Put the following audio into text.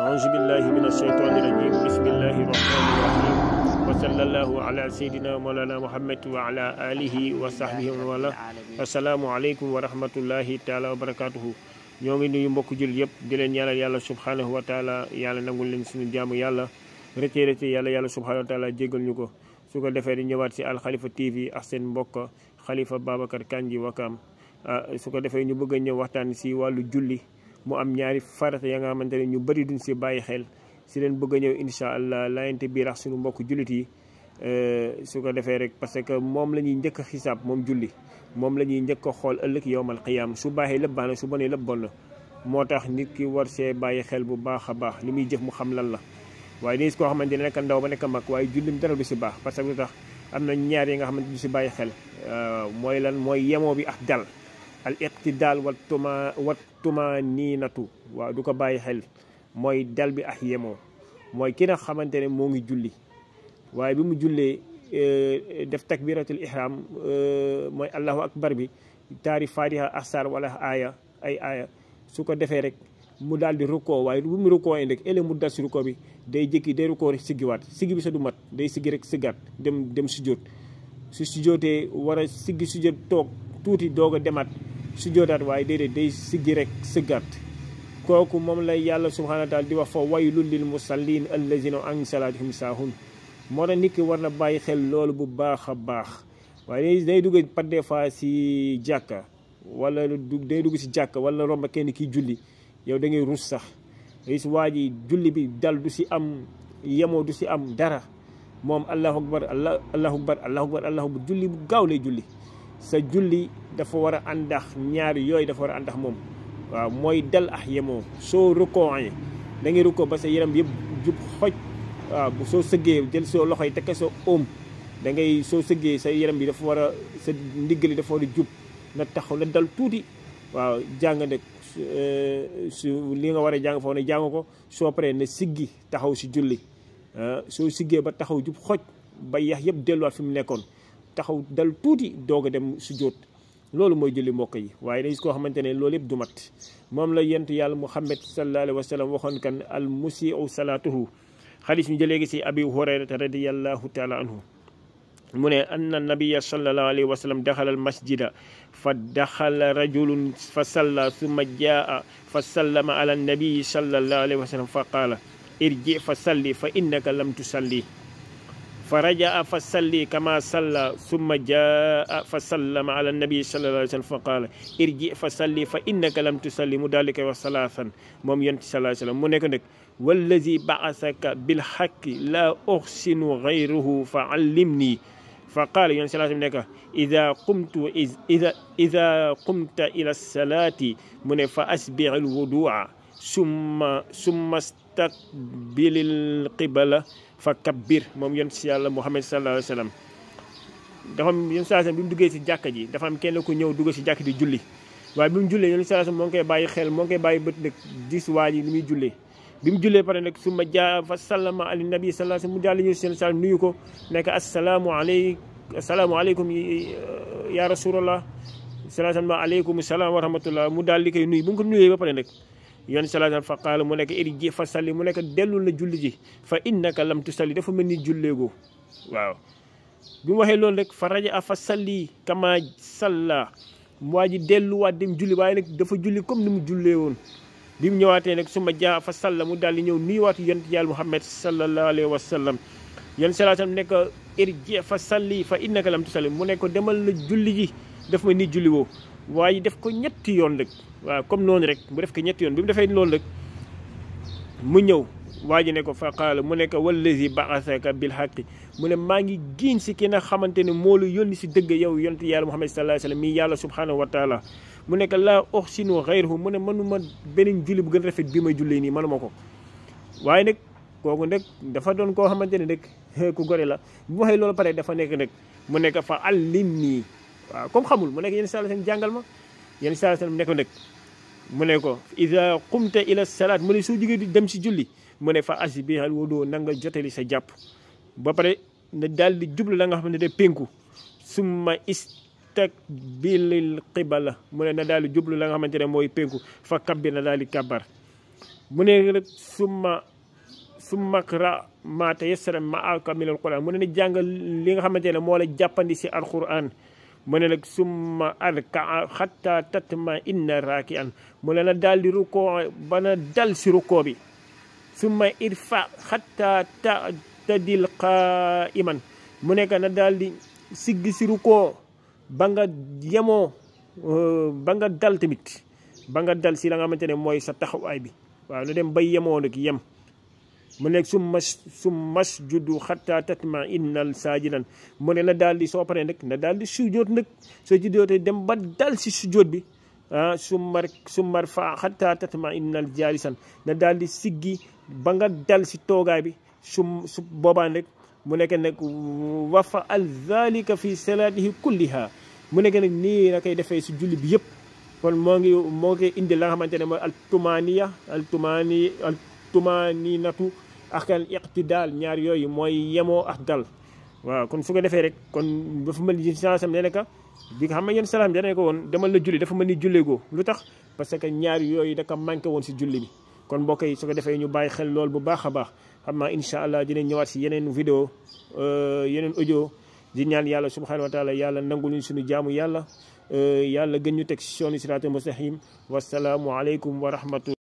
أعوذ بالله من الشيطان الرجيم بسم الله الرحمن الرحيم وصلى الله على سيدنا مولانا محمد وعلى آله وصحبه ولا السلام عليكم ورحمة الله تعالى وبركاته ñoo ngi nuyu mbokk jul yëpp di leen ñaanal yàlla subhanahu wa taala yàlla nangul leen suñu jaamu yàlla rëcce yàlla subhanahu wa taala jéggal ñu ko su ko defee di ñëwaat si Al Khalifa TV ak seen mbokk Khalifa Babacar Kandji Wakaam su ko defee ñu bëgg a ñëw waxtaan si wàllu julli mu am ñaari farata ya nga xamante ne ñu bëri duñ si bàyyi xel si leen bëgg a ñëw incha allah laayante biir ak suñu mbokk jullit yi su ko defee rek parce que moom la ñuy njëkk a xisaab moom julli moom la ñuy njëkk a xool ëllëg yowmal qiyaam su baaxee lépp baax na su bonee lépp bon na moo tax nit ki war see bàyyi xel bu baax a baax li muy jëf mu xam lan la waaye dañu koo xamante ne nekk ndaw ba nekk mag waaye jullim dara du si baax parce que lu tax am na ñaar yi nga xamante du si bàyyi xel mooy lan mooy yemoo bi ak dal al iqtidaal wa tumaninatu waaw du ko bàyyi xel mooy dal bi ak yemoo mooy ki nga xamante ne moo ngi julli waaye bi mu jullee def takbiratul ihram mooy allahu akbar bi taari fatiha asar wala aaya ay aaya su ko defee rek mu daal di rukkoo waaye bu mu rukkoo rek ëllëg mu dal si rukkoo bi day jékki day rukkoo rek siggiwaat siggi bi sa du mat day siggi rek siggaat dem sujjóot su sujjóotee war a siggi sujjóot toog tuuti doog a demaat sujjóotaat waaye déedéet day siggi rek siggaat kooku moom lay yàlla subhanahu wa taala di wax fa waylul lil musallin allazina an salatihim saahun moo tax nit ki war na bàyyi xel loolu bu baax a baax waaye day dugg par des fois si jàkka wala day dugg si jàkka wala romba kenn kiy julli yow da ngay rus sax gis waa ji julli bi dal du si am yemoo du si am dara moom allahu akbar allahu akbar allahu akbar allahu akbar julli bu gaaw lay julli sa julli dafa war a àndax ñaari yooyu dafa war a àndax moom waaw mooy dal ak yemoo soo rukkooee da ngay rukkoo ba sa yaram yëpp jub xoj waaw bu soo sëggee jël soo loxo yi tekk sa oom da ngay soo sëggee sa yaram bi dafa war a sa ndiggali dafa war a jub na taxaw na dal tuuti waaw jàng nag su li nga war a jàng foofu ne jàng ko soo paree na siggi taxaw si julli soo siggee ba taxaw jub xoj ba yax yëpp delluwaat fi mu nekkoon taxaw dal tuuti doog a dem sujjóot loolu mooy julli mbokk yi waaye dañu koo xamante ne loolu yëpp du mat moom la yent yàlla Muhammad sallallahu alayhi wa sallam waxoon kan al musii'u salaatuhu xadis ñu jëlee gi si abi hurayrata radiyallahu taala anhu mu ne anna nabiya sallallahu alayhi wa sallam daxala al masjida fa daxala rajulun fa salla summa jaa fa sallama ala nabii sallallahu alayhi wa sallam fa qaala irji fa salli fa innaka lam tusalli fa rajaa fa salli kama salla summa jaa fa sallama ala nabii sallallahu alayhi wa sallam fa qaala irji fa salli fa innaka lam tusalli mu daal di koy wax salaasan moom yonent sallallahu alayhi wa sallam mu nekk nag wallazi ba'asaka bil haqqi la uhsinu ghayruhu fa allimni fa qaala yon sallallahu alayhi wa sallam nekk ida qumta ila salaati mu ne fa asbi'il wudu'a summa staqbilil qibla fa kabbir moom yon si yàlla Muhammad sallallahu alayhi wa sallam dafa am yon sallallahu alayhi wa sallam bi mu duggee si jàkka ji dafa am kenn ku ñëw dugg si jàkka di julli waaye bi mu jullee yon sallallahu alayhi wa sallam moo ngi koy bàyyi xel moo ngi koy bàyyi bët nag gis waa ji ni muy jullee bi mu jullee pare nag summa jaa fa sallama ala nabi sallallahu alayhi wa sallam mu daal di ñëw seen sal nuyu ko nekk assalaamu aleykum ya rasulallah sallallahu aleykum salaam wa rahmatullah mu daal di koy nuyu bu mu ko nuyee ba pare nag yoon sallallahu fa qaala mu nekk irji fa salli mu nekk dellul na julli ji fa innaka lam tusalli dafa mel ni julleegoo waaw bi mu waxee loolu rek fa raja fa salli kama salla waa ji delluwaat dem julli waaye nag dafa julli comme ni mu jullee woon bi mu ñëwaatee nag suma jaa fa salla mu daal di ñëw nuyuwaat yonent yàlla Muhammad sallallahu alayhi wa sallam yonent sallallahu alayhi wa sallam nekk irji fa salli fa innaka lam tusalli mu nekk demal na julli ji daf ma ni julli woo waaye def ko ñetti yoon rek waaw comme noonu rek mu def ko ñetti yoon bi mu defee loolu rek mu ñëw waa ji ne ko fa qaala mu nekk wallazi ba'asaka bil haqqi mu ne maa ngi giiñ si ki nga xamante ne moo la yónni si dëgg yow yonent yàlla Muhammad sallallahu alayhi wa sallam mi yàlla subhanahu wa taala mu nekk laa uhsinu ghayruhu mu ne mënuma beneen julli bu gën rafet bi may jullee nii mënuma ko waaye nag kooku nag dafa doon koo xamante ne nag ku gore la bu waxee loolu pare dafa nekk nag mu nekk fa allimni waaw comme xamul mu nekk yenn saa seen jàngal ma yenn saa seen nekk nag mu ne ko ida qumta ila salaat mu ne soo jógee di dem si julli mu ne fa asbihal wudu na nga jotali sa jàpp ba pare na daal di jublu la nga xam ne de penku summa istaqbilil qibla mu ne na daal di jublu la nga xamante ne mooy penku fa kabbir na daal di kabbar mu ne rek summa qra ma tayassara ma'aka min alquran mu ne jàngal li nga xamante ne moo la jàppandi si alquran mu ne nag summa arka xatta tatma inna raki'an mu ne la daal di rukkoo bana dal si rukkoo bi summa irfa xatta tadil qa'iman mu nekk na daal di siggi si rukkoo ba nga yemoo ba nga dal tamit ba nga dal si la nga xamante ne mooy sa taxawaay bi waaw na dem bay yemoo nag yem mu nekk summa sjudu xatta tatma innal saajidan mu ne na daal di soo paree nag na daal di sujjoot nag soo juddootee dem ba dal si sujjoot bi summar fa xatta tatma innal jaalisan na daal di siggi ba nga dal si toogaay bi su boobaa nag mu nekk nag wa faal dhalika fi salaatihi kulliha mu nekk nag nii la koy defee si julli bi yëpp kon moo ngi indi la nga xamante ne mooy altumaninatu ak al iqtidaal ñaar yooyu mooy yemoo ak dal waaw kon su ko defee rek kon dafa mel ni sansam ne ka bi nga xam ne yéen salaam dane ko woon demal la julli dafa mel ni jullegoo lu tax parce que ñaar yooyu da ko manqué woon si julli bi kon mbokk yi su ko defee ñu bàyyi xel lool bu baax a baax xam naa incha allah dinañ ñëwaat si yeneen vidéo yeneen audio di ñaan yàlla subhanahu wa taala yàlla nangul ñu suñu jaamu yàlla yàlla gën ñu teg si yoonu siraatal mustaqim wasalaamu aleykum wa rahmatullah